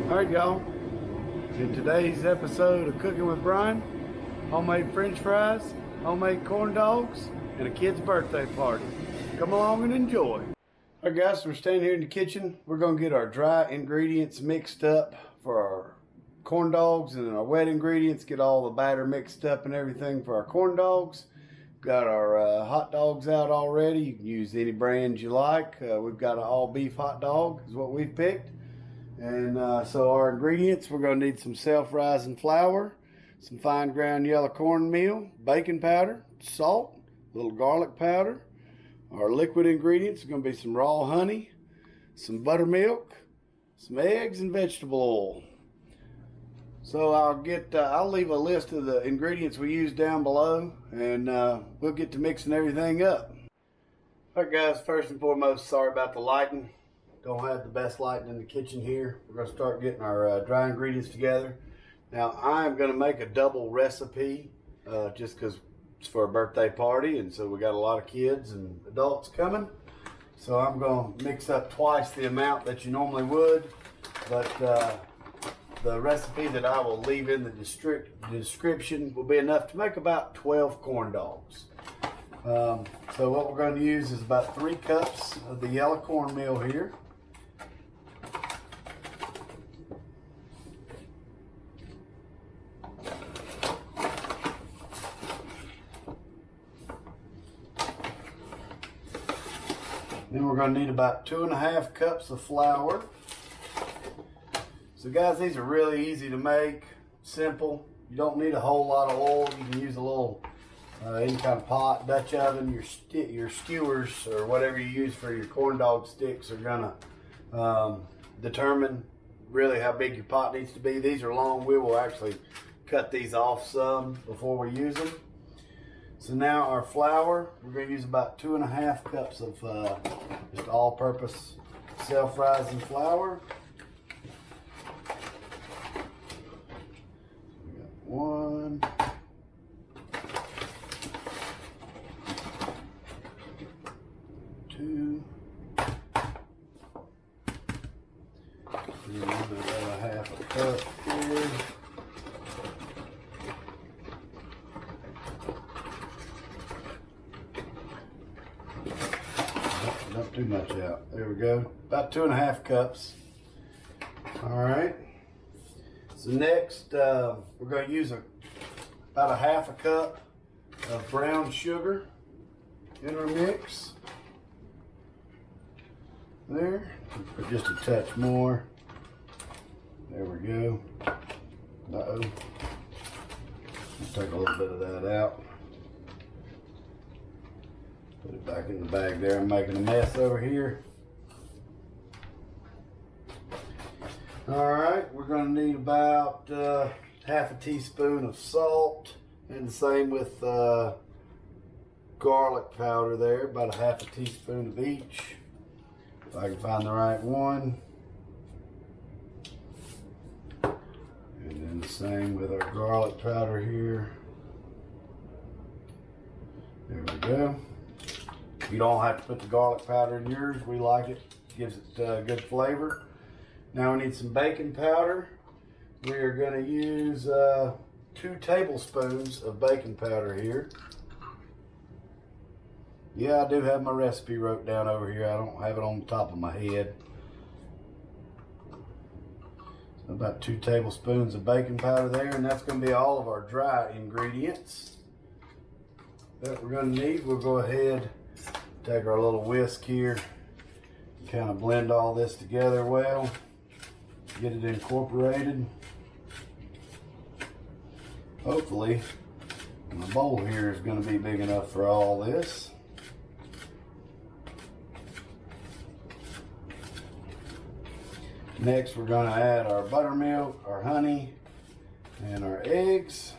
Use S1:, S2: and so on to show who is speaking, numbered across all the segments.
S1: Alright y'all, in today's episode of Cooking with Brian, homemade french fries, homemade corn dogs, and a kid's birthday party. Come along and enjoy. Alright guys, so we're standing here in the kitchen. We're going to get our dry ingredients mixed up for our corn dogs, and then our wet ingredients, get all the batter mixed up and everything for our corn dogs. Got our hot dogs out already. You can use any brand you like. We've got an all beef hot dog is what we've picked. And so our ingredients, we're going to need some self-rising flour, some fine ground yellow cornmeal, baking powder, salt, a little garlic powder. Our liquid ingredients are going to be some raw honey, some buttermilk, some eggs, and vegetable oil. So I'll leave a list of the ingredients we use down below, and we'll get to mixing everything up. All right guys, first and foremost, sorry about the lighting. Don't have the best lighting in the kitchen here. We're going to start getting our dry ingredients together. Now I'm going to make a double recipe just because it's for a birthday party, and so we got a lot of kids and adults coming. So I'm going to mix up twice the amount that you normally would, but the recipe that I will leave in the description will be enough to make about 12 corn dogs. So what we're going to use is about 3 cups of the yellow cornmeal here. Then we're going to need about 2.5 cups of flour. So guys, these are really easy to make, simple. You don't need a whole lot of oil. You can use a little, any kind of pot, Dutch oven, your skewers, or whatever you use for your corn dog sticks are gonna determine really how big your pot needs to be. These are long. We will actually cut these off some before we use them. So now our flour, we're going to use about 2.5 cups of just all-purpose self-rising flour. We got 1, 2, and about 1/2 cup here. Not too much out. There we go. About 2.5 cups. All right. So next, we're going to use about 1/2 cup of brown sugar in our mix. There. Just a touch more. There we go. Uh-oh. Let's take a little bit of that out. Put it back in the bag there. I'm making a mess over here. All right, we're going to need about 1/2 teaspoon of salt, and the same with garlic powder there, about 1/2 teaspoon of each, if I can find the right one. And then the same with our garlic powder here. There we go. You don't have to put the garlic powder in yours. We like it. Gives it good flavor. Now we need some baking powder. We are going to use 2 tablespoons of baking powder here. Yeah, I do have my recipe wrote down over here. I don't have it on the top of my head. So about 2 tablespoons of baking powder there, and that's going to be all of our dry ingredients that we're going to need. We'll go ahead, take our little whisk here, kind of blend all this together well, get it incorporated. Hopefully my bowl here is going to be big enough for all this. Next we're going to add our buttermilk, our honey, and our eggs.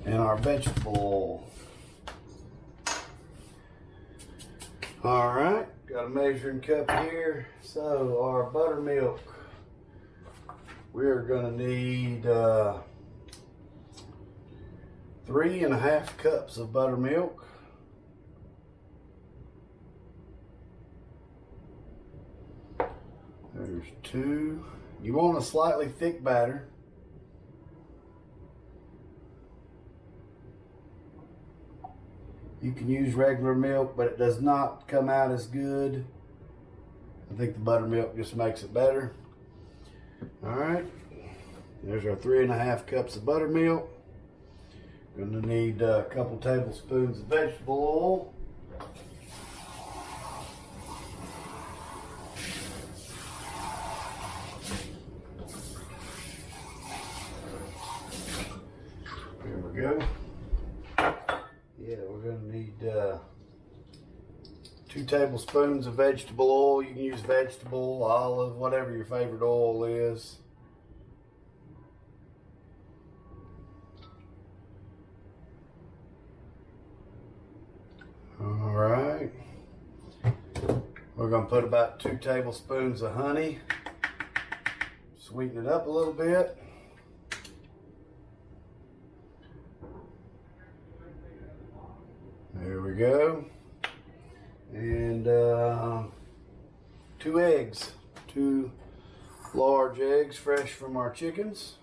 S1: And our vegetable oil. All right, got a measuring cup here. So our buttermilk, we're gonna need 3½ cups of buttermilk. There's 2. You want a slightly thick batter. You can use regular milk, but it does not come out as good. I think the buttermilk just makes it better. All right, there's our 3½ cups of buttermilk. Gonna need a couple tablespoons of vegetable oil. There we go. Yeah, we're gonna need 2 tablespoons of vegetable oil. You can use vegetable, olive, whatever your favorite oil is. All right. We're gonna put about 2 tablespoons of honey. Sweeten it up a little bit. There we go. And 2 eggs. 2 large eggs, fresh from our chickens.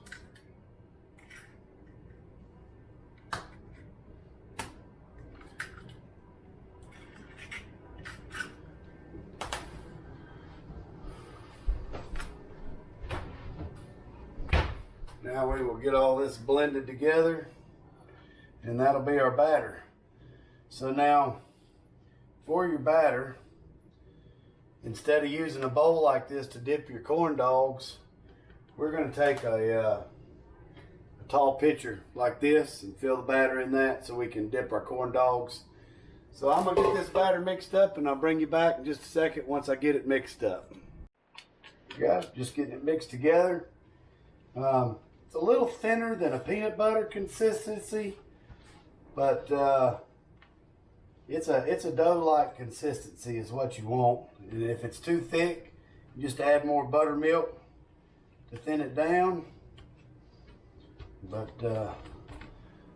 S1: Now we will get all this blended together, and that'll be our batter. So now, for your batter, instead of using a bowl like this to dip your corn dogs, we're going to take a tall pitcher like this and fill the batter in that so we can dip our corn dogs. So I'm going to get this batter mixed up, and I'll bring you back in just a second once I get it mixed up. Guys, just getting it mixed together. It's a little thinner than a peanut butter consistency, but it's a dough-like consistency is what you want. And if it's too thick, you just add more buttermilk to thin it down. But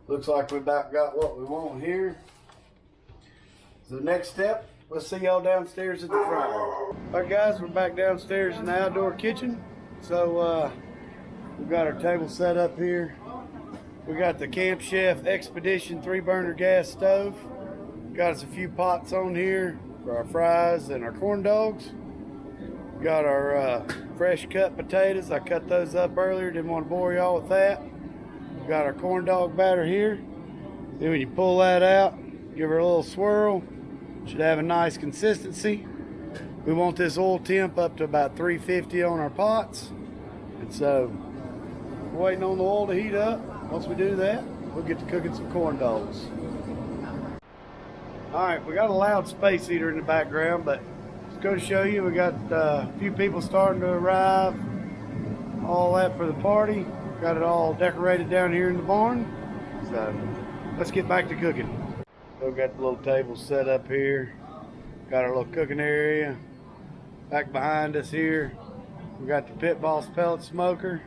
S1: looks like we about got what we want here. So the next step, we'll see y'all downstairs at the fryer. All right, guys, we're back downstairs in the outdoor kitchen. So we've got our table set up here. We got the Camp Chef Expedition 3-burner gas stove. Got us a few pots on here for our fries and our corn dogs. Got our fresh cut potatoes. I cut those up earlier, didn't want to bore y'all with that. Got our corn dog batter here. Then when you pull that out, give her a little swirl. Should have a nice consistency. We want this oil temp up to about 350 on our pots. And so we're waiting on the oil to heat up. Once we do that, we'll get to cooking some corn dogs. All right, we got a loud space heater in the background, but just go to show you, we got a few people starting to arrive. All that for the party. Got it all decorated down here in the barn. So let's get back to cooking. So we got the little table set up here. Got our little cooking area. Back behind us here, we got the Pit Boss pellet smoker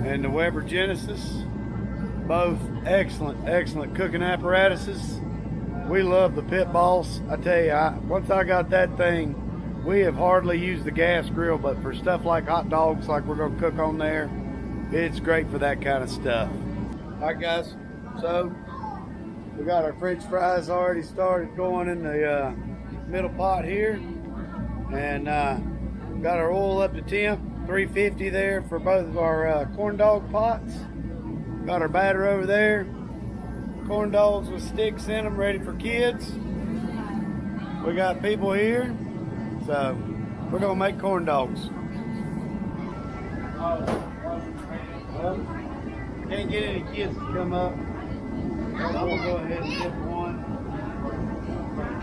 S1: and the Weber Genesis. Both excellent cooking apparatuses. We love the Pit Boss. I tell you, once I got that thing, we have hardly used the gas grill, but for stuff like hot dogs, like we're gonna cook on there, it's great for that kind of stuff. All right, guys, so we got our French fries already started going in the middle pot here, and got our oil up to temp, 350 there for both of our corn dog pots. Got our batter over there, corn dogs with sticks in them, ready for kids. We got people here, so we're gonna make corn dogs. Well, can't get any kids to come up. I'm gonna go ahead and dip one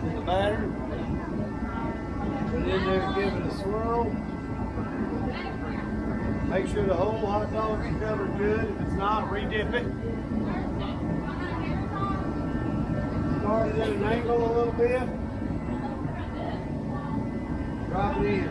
S1: in the batter. Put it in there, give it a swirl. Make sure the whole hot dog is covered good. If it's not, re-dip it. Start it at an angle a little bit. Drop it in.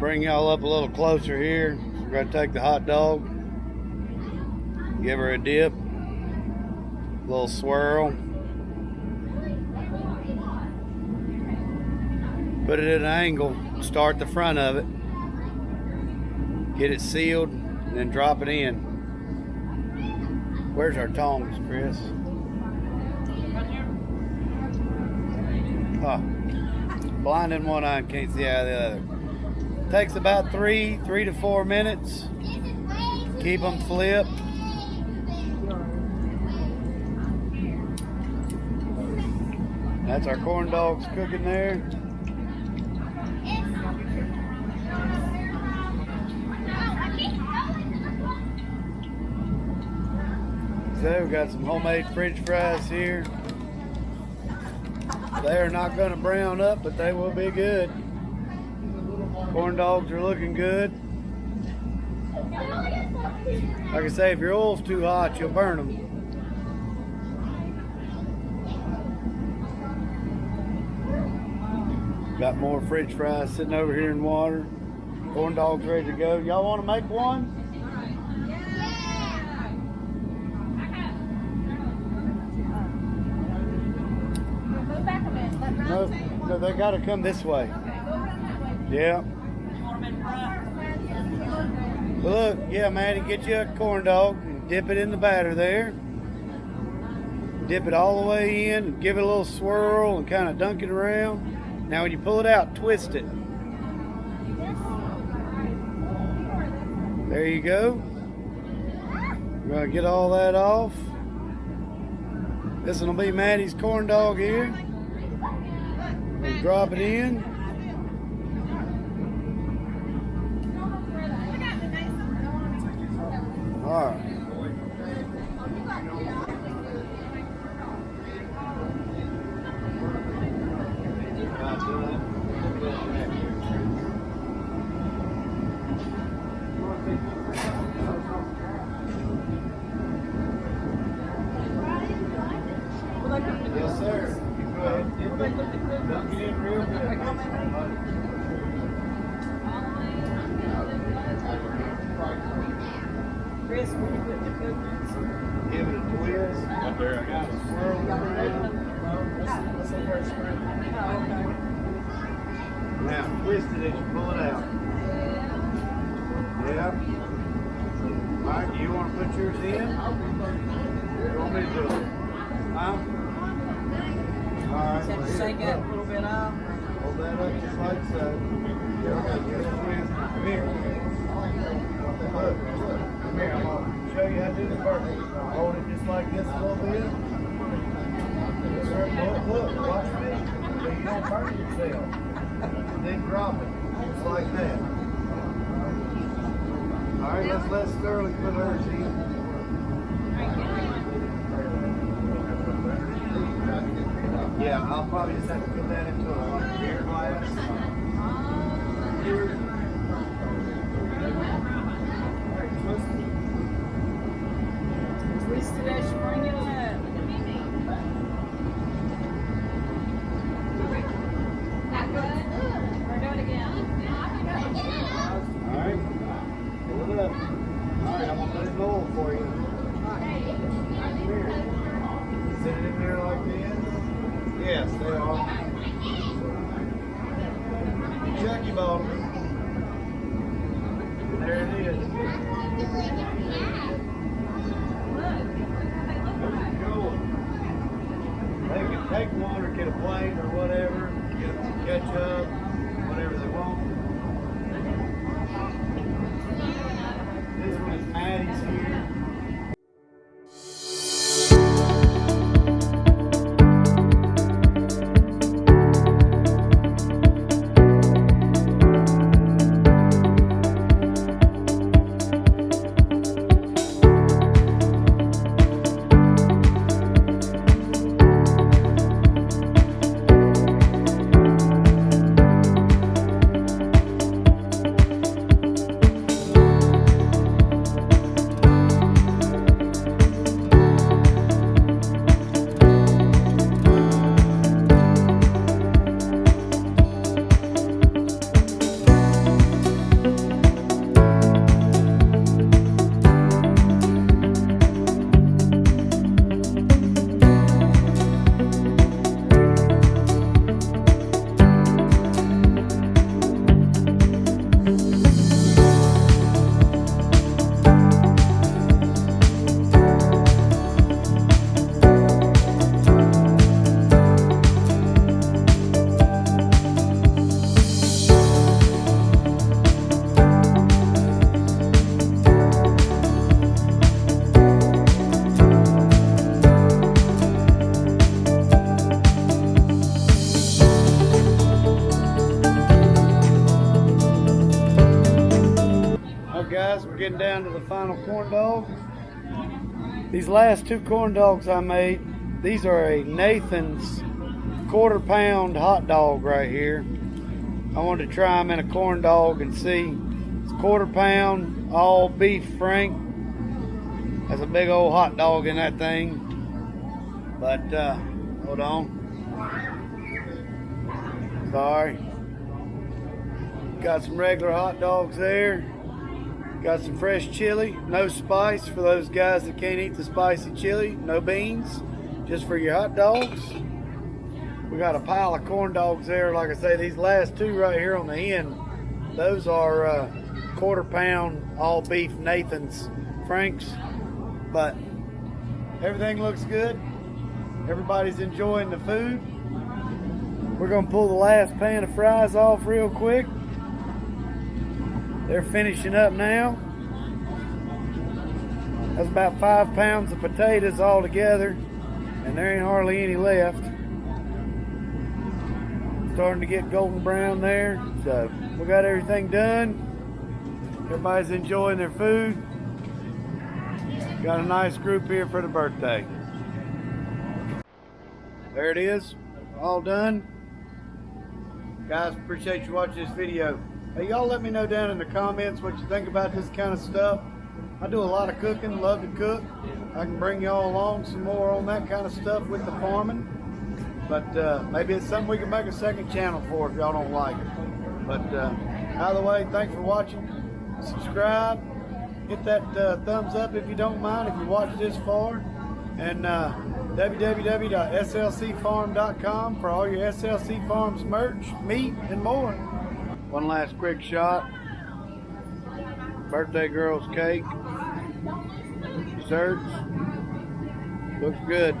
S1: bring y'all up a little closer here. We're gonna take the hot dog, give her a dip, a little swirl, put it at an angle, start the front of it, get it sealed, and then drop it in. Where's our tongs, Chris? Huh. Blind in one eye and can't see out of the other. Takes about 3 to 4 minutes. Keep them flipped. That's our corn dogs cooking there. So we got some homemade French fries here. They are not going to brown up, but they will be good. Corn dogs are looking good. Like I say, if your oil's too hot, you'll burn them. Got more French fries sitting over here in water. Corn dogs ready to go. Y'all want to make one? No, they gotta come this way. Yeah. Well, look, yeah, Maddie, get you a corn dog and dip it in the batter there. Dip it all the way in and give it a little swirl and kind of dunk it around. Now when you pull it out, twist it. There you go. We're gonna get all that off. This one will be Maddie's corn dog here. And drop it in. All right. Yes, sir. Go ahead. Dunk it in real good.
S2: Chris, when you put the cookies,
S1: Give it a twist. Up there, I got a swirl around. Now twist it as you pull it out. Yeah. Alright, do you want to put yours in? You want me to do it? Huh? Alright.
S2: just shake it a little bit up.
S1: Hold that up just like so. Yeah, get a twist. Come here. Look. Come here, I'm going to show you how to do the burger. Hold it just like this a little bit. Look, watch me. So you don't burn yourself. Then drop it, just like that. Alright, let's let Sterling put hers in. Yeah, I'll probably just have to put that into a beer glass.
S2: Twist it as you bring it up. We're doing it again.
S1: Alright, pull it up. Alright, I'm going to put it in the oil for you. Here. Sit it in there like this. Yes, they are. Chucky ball. There it is. They can take one or get a plate or whatever, get some ketchup, whatever they want. This one is Maddie's here. getting down to the final corn dog. These last 2 corn dogs I made, these are a Nathan's quarter-pound hot dog right here. I wanted to try them in a corn dog and see. It's quarter-pound, all beef frank. That's a big old hot dog in that thing. But, hold on. Sorry. Got some regular hot dogs there. Got some fresh chili, no spice for those guys that can't eat the spicy chili. No beans, just for your hot dogs. We got a pile of corn dogs there. Like I say, these last 2 right here on the end, those are quarter-pound all beef Nathan's Franks. But everything looks good. Everybody's enjoying the food. We're gonna pull the last pan of fries off real quick. They're finishing up now. That's about 5 pounds of potatoes all together, and there ain't hardly any left. Starting to get golden brown there, so we got everything done. Everybody's enjoying their food. Got a nice group here for the birthday. There it is, all done. Guys, appreciate you watching this video. Hey, y'all let me know down in the comments what you think about this kind of stuff. I do a lot of cooking, love to cook. I can bring y'all along some more on that kind of stuff with the farming. But maybe it's something we can make a second channel for if y'all don't like it. But either way, thanks for watching. Subscribe. Hit that thumbs up if you don't mind, if you watched this far. And www.slcfarm.com for all your SLC Farms merch, meat, and more. One last quick shot. Birthday girl's cake. Desserts. Looks good.